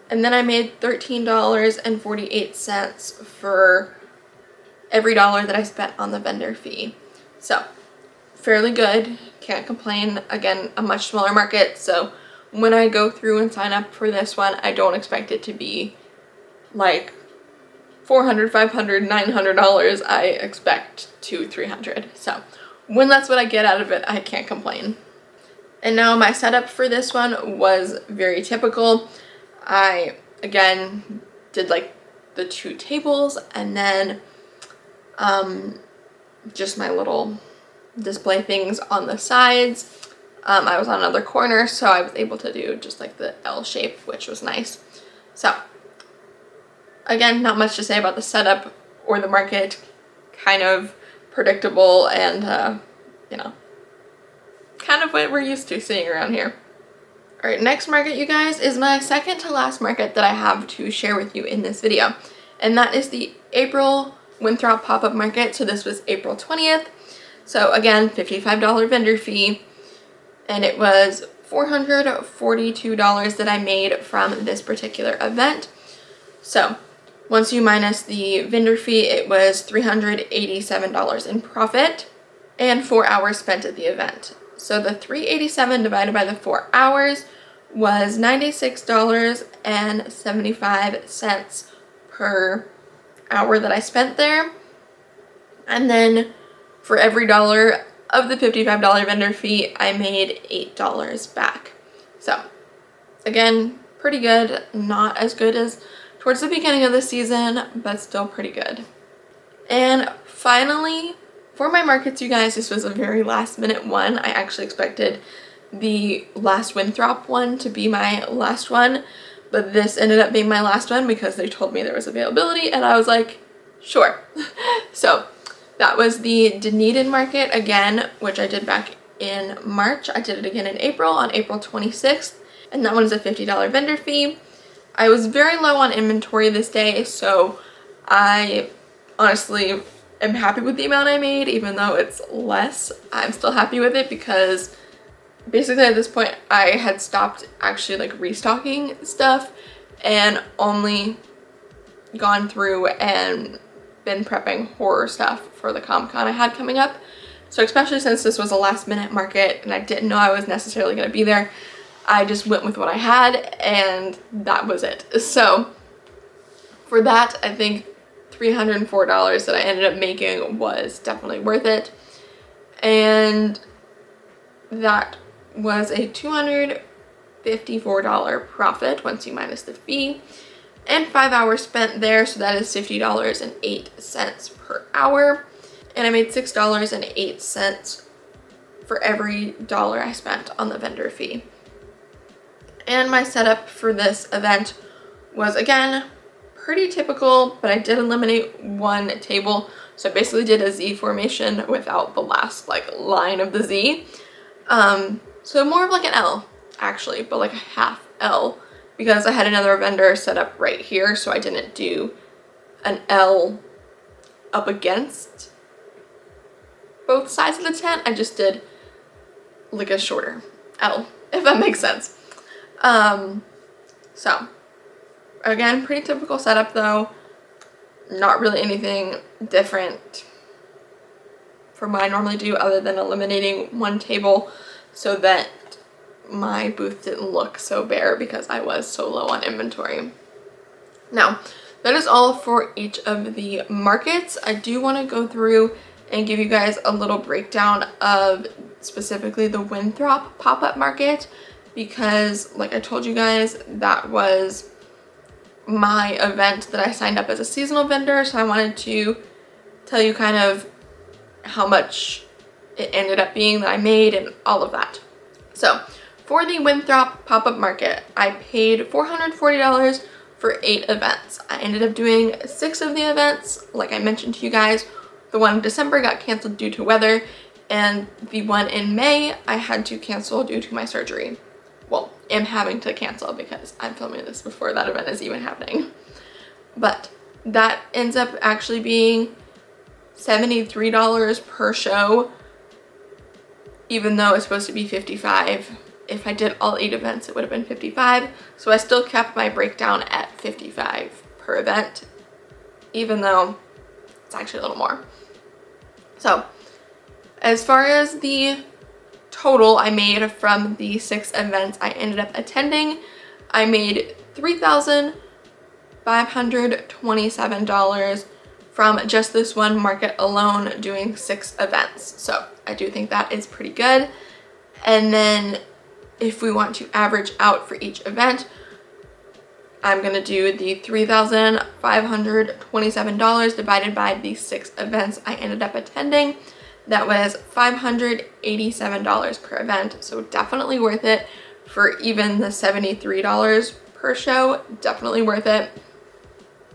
And then I made $13.48 for every dollar that I spent on the vendor fee. So fairly good, can't complain. Again, a much smaller market, so when I go through and sign up for this one, I don't expect it to be like $400, $500, $900. I expect $200, $300. So when that's what I get out of it, I can't complain. And now my setup for this one was very typical. I, again, did like the 2 tables and then just my little display things on the sides. I was on another corner, so I was able to do just like the L shape, which was nice. So again, not much to say about the setup or the market. Kind of predictable and, you know, kind of what we're used to seeing around here. Alright, next market, you guys, is my second to last market that I have to share with you in this video. And that is the April Winthrop pop-up market. So this was April 20th. So again, $55 vendor fee. And it was $442 that I made from this particular event. So once you minus the vendor fee, it was $387 in profit and 4 hours spent at the event. So the $387 divided by the 4 hours was $96.75 per hour that I spent there. And then for every dollar of the $55 vendor fee, I made $8 back. So again, pretty good. Not as good as towards the beginning of the season, but still pretty good. And finally, for my markets, you guys, this was a very last minute one. I actually expected the last Winthrop one to be my last one, but this ended up being my last one because they told me there was availability, and I was like, sure. So that was the Dunedin market again, which I did back in March. I did it again in April, on April 26th, and that one is a $50 vendor fee. I was very low on inventory this day, so I honestly am happy with the amount I made. Even though it's less, I'm still happy with it because basically at this point I had stopped actually like restocking stuff and only gone through and been prepping horror stuff for the Comic-Con I had coming up. So especially since this was a last minute market and I didn't know I was necessarily going to be there, I just went with what I had and that was it. So for that, I think $304 that I ended up making was definitely worth it. And that was a $254 profit once you minus the fee, and 5 hours spent there, so that is $50.08 per hour. And I made $6.08 for every dollar I spent on the vendor fee. And my setup for this event was, again, pretty typical, but I did eliminate one table. So I basically did a Z formation without the last like line of the Z. So more of like an L actually, but like a half L, because I had another vendor set up right here, so I didn't do an L up against both sides of the tent. I just did like a shorter L, if that makes sense. So again, pretty typical setup though, not really anything different from what I normally do other than eliminating one table so that my booth didn't look so bare because I was so low on inventory. Now, that is all for each of the markets. I do want to go through and give you guys a little breakdown of specifically the Winthrop pop-up market, because like I told you guys, that was my event that I signed up as a seasonal vendor, so I wanted to tell you kind of how much it ended up being that I made and all of that. So for the Winthrop pop-up market, I paid $440 for 8 events. I ended up doing 6 of the events. Like I mentioned to you guys, the one in December got canceled due to weather, and the one in May I had to cancel due to my surgery. Well, am having to cancel because I'm filming this before that event is even happening. But that ends up actually being $73 per show, even though it's supposed to be $55. If I did all 8 events, it would have been $55. So I still kept my breakdown at $55 per event, even though it's actually a little more. So as far as the total I made from the 6 events I ended up attending, I made $3,527 from just this one market alone, doing 6 events. So I do think that is pretty good. And then if we want to average out for each event, I'm gonna do the $3,527 divided by the 6 events I ended up attending. That was $587 per event, so definitely worth it. For even the $73 per show, definitely worth it.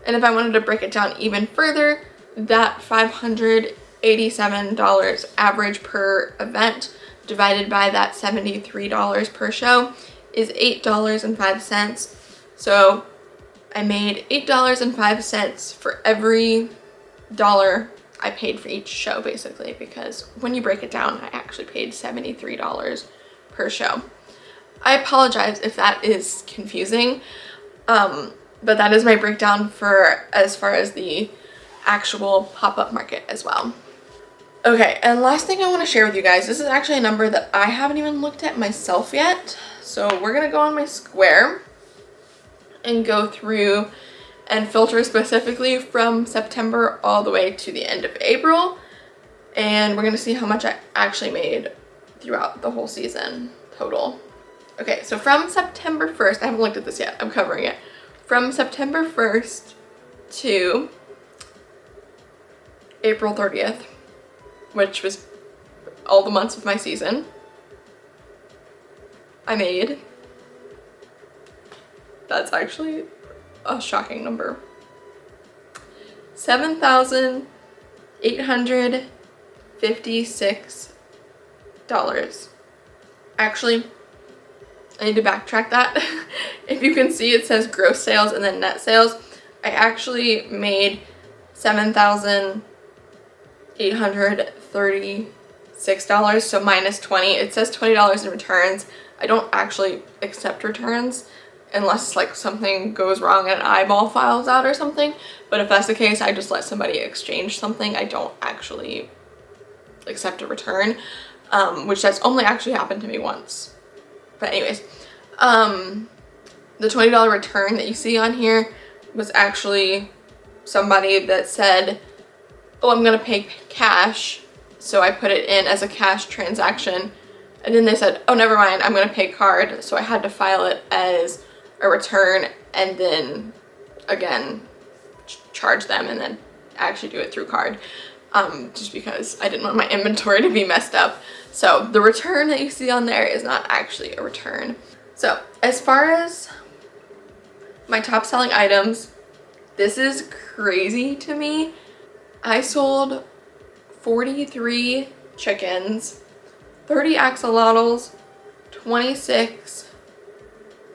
And if I wanted to break it down even further, that $587 average per event divided by that $73 per show is $8.05. So I made $8.05 for every dollar I paid for each show, basically, because when you break it down, I actually paid $73 per show. I apologize if that is confusing, but that is my breakdown for as far as the actual pop-up market as well. Okay, and last thing I want to share with you guys, this is actually a number that I haven't even looked at myself yet. So we're gonna go on my Square and go through and filter specifically from September all the way to the end of April. And we're gonna see how much I actually made throughout the whole season total. Okay, so from September 1st, I haven't looked at this yet, I'm covering it. From September 1st to April 30th, which was all the months of my season, I made, that's actually a shocking number, $7,856. Actually, I need to backtrack that. If you can see, it says gross sales and then net sales. I actually made $7,836, so minus 20. It says $20 in returns. I don't actually accept returns. unless like something goes wrong and an eyeball files out or something. But if that's the case, I just let somebody exchange something. I don't actually accept a return, which has only actually happened to me once. But anyways, the $20 return that you see on here was actually somebody that said, oh, I'm gonna pay cash. So I put it in as a cash transaction. And then they said, oh, never mind, I'm gonna pay card. So I had to file it as a return and then again, charge them and then actually do it through card. Just because I didn't want my inventory to be messed up. So the return that you see on there is not actually a return. So as far as my top selling items, this is crazy to me. I sold 43 chickens, 30 axolotls, 26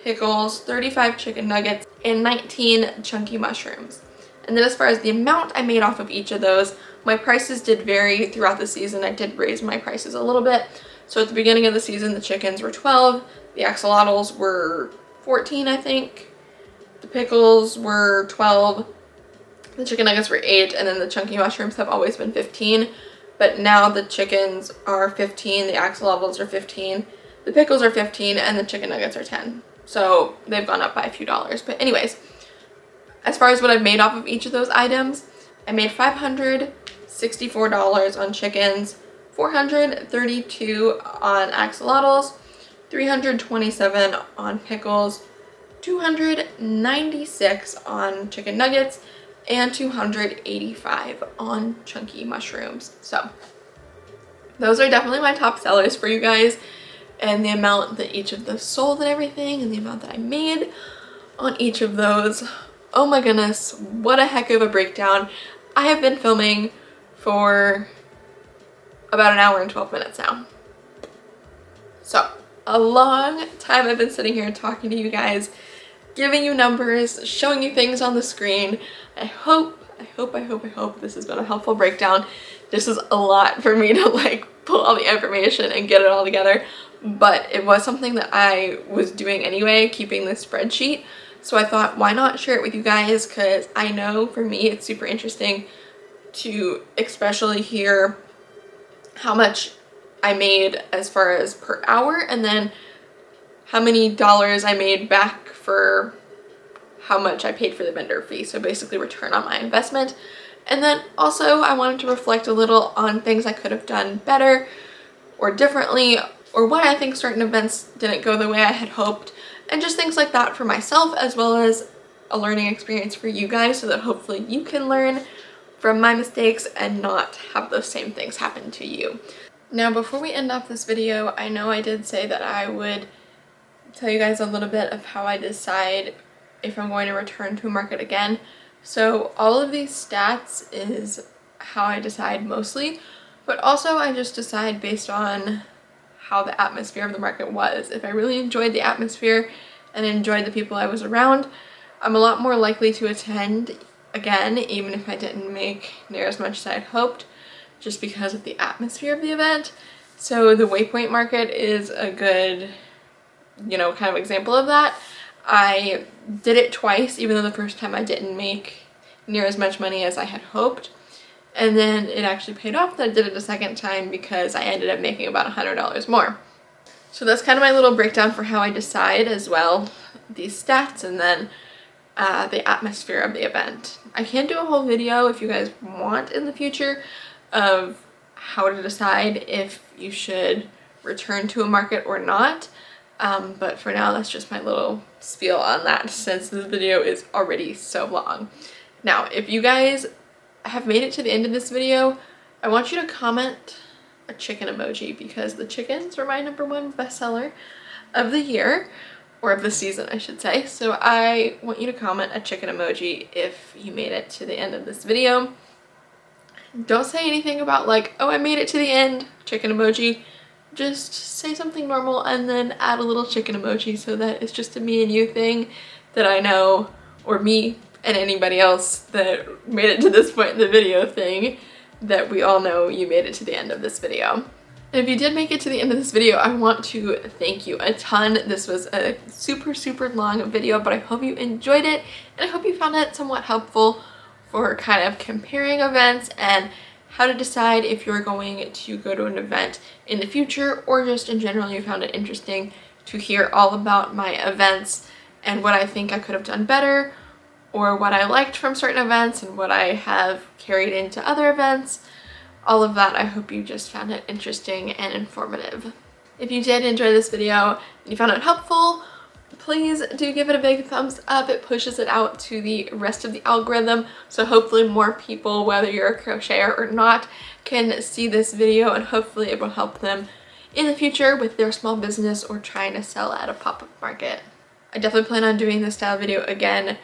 pickles, 35 chicken nuggets, and 19 chunky mushrooms. And then as far as the amount I made off of each of those, my prices did vary throughout the season. I did raise my prices a little bit. So at the beginning of the season, the chickens were 12, the axolotls were 14, I think. The pickles were 12, the chicken nuggets were 8, and then the chunky mushrooms have always been 15. But now the chickens are 15, the axolotls are 15, the pickles are 15, and the chicken nuggets are 10. So they've gone up by a few dollars. But anyways, as far as what I've made off of each of those items, I made $564 on chickens, $432 on axolotls, $327 on pickles, $296 on chicken nuggets, and $285 on chunky mushrooms. So those are definitely my top sellers for you guys, and the amount that each of those sold and everything, and the amount that I made on each of those. Oh my goodness, what a heck of a breakdown. I have been filming for about an hour and 12 minutes now. So a long time I've been sitting here talking to you guys, giving you numbers, showing you things on the screen. I hope this has been a helpful breakdown. This is a lot for me to like pull all the information and get it all together, but it was something that I was doing anyway, keeping this spreadsheet. So I thought, why not share it with you guys? Because I know for me it's super interesting to especially hear how much I made as far as per hour, and then how many dollars I made back for how much I paid for the vendor fee. So basically return on my investment. And then also I wanted to reflect a little on things I could have done better or differently, or why I think certain events didn't go the way I had hoped, and just things like that for myself, as well as a learning experience for you guys, so that hopefully you can learn from my mistakes and not have those same things happen to you. Now, before we end off this video, I know I did say that I would tell you guys a little bit of how I decide if I'm going to return to a market again. So all of these stats is how I decide mostly, but also I just decide based on how the atmosphere of the market was. If I really enjoyed the atmosphere and enjoyed the people I was around, I'm a lot more likely to attend again, even if I didn't make near as much as I'd hoped, just because of the atmosphere of the event. So the Waypoint market is a good, kind of example of that. I did it twice, even though the first time I didn't make near as much money as I had hoped. And then it actually paid off that I did it a second time, because I ended up making about $100 more. So that's kind of my little breakdown for how I decide as well, these stats, and then the atmosphere of the event. I can do a whole video if you guys want in the future of how to decide if you should return to a market or not. But for now, that's just my little spiel on that, since this video is already so long. Now, if you guys have made it to the end of this video, I want you to comment a chicken emoji, because the chickens were my #1 bestseller of the year, or of the season I should say. So I want you to comment a chicken emoji if you made it to the end of this video. Don't say anything about like, oh, I made it to the end, chicken emoji. Just say something normal and then add a little chicken emoji, so that it's just a me and you thing that I know, or me and anybody else that made it to this point in the video thing, that we all know you made it to the end of this video. And if you did make it to the end of this video, I want to thank you a ton. This was a super long video, but I hope you enjoyed it, and I hope you found it somewhat helpful for kind of comparing events and how to decide if you're going to go to an event in the future, or just in general you found it interesting to hear all about my events and what I think I could have done better, or what I liked from certain events and what I have carried into other events. All of that, I hope you just found it interesting and informative. If you did enjoy this video and you found it helpful, please do give it a big thumbs up. It pushes it out to the rest of the algorithm, so hopefully more people, whether you're a crocheter or not, can see this video, and hopefully it will help them in the future with their small business or trying to sell at a pop-up market. I definitely plan on doing this style video again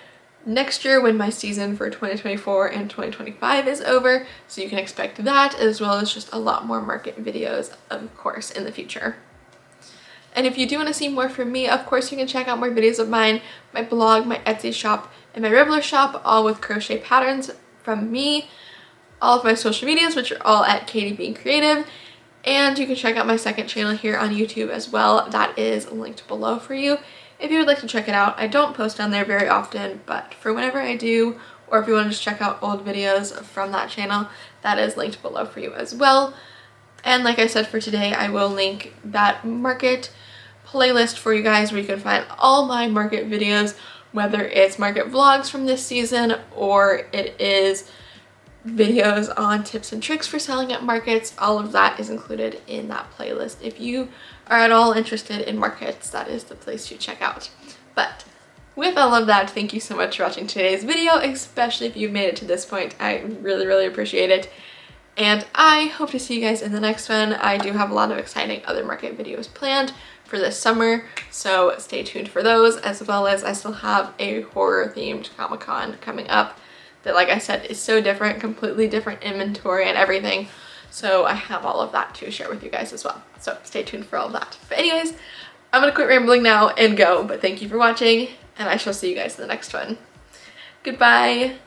next year when my season for 2024 and 2025 is over, so you can expect that, as well as just a lot more market videos, of course, in the future. And if you do want to see more from me, of course you can check out more videos of mine, my blog, my Etsy shop, and my Ribbler shop, all with crochet patterns from me. All of my social medias, which are all at Katie Being Creative. And you can check out my second channel here on YouTube as well. That is linked below for you if you would like to check it out. I don't post on there very often, but for whenever I do, or if you want to just check out old videos from that channel, that is linked below for you as well. And like I said, for today, I will link that market playlist for you guys where you can find all my market videos, whether it's market vlogs from this season or it is videos on tips and tricks for selling at markets. All of that is included in that playlist. If you are at all interested in markets, that is the place to check out. But with all of that, thank you so much for watching today's video, especially if you've made it to this point. I really appreciate it. And I hope to see you guys in the next one. I do have a lot of exciting other market videos planned for this summer, so stay tuned for those, as well as I still have a horror themed Comic-Con coming up that, like I said, is so different, completely different inventory and everything. So I have all of that to share with you guys as well. So stay tuned for all of that. But anyways, I'm gonna quit rambling now and go, but thank you for watching, and I shall see you guys in the next one. Goodbye.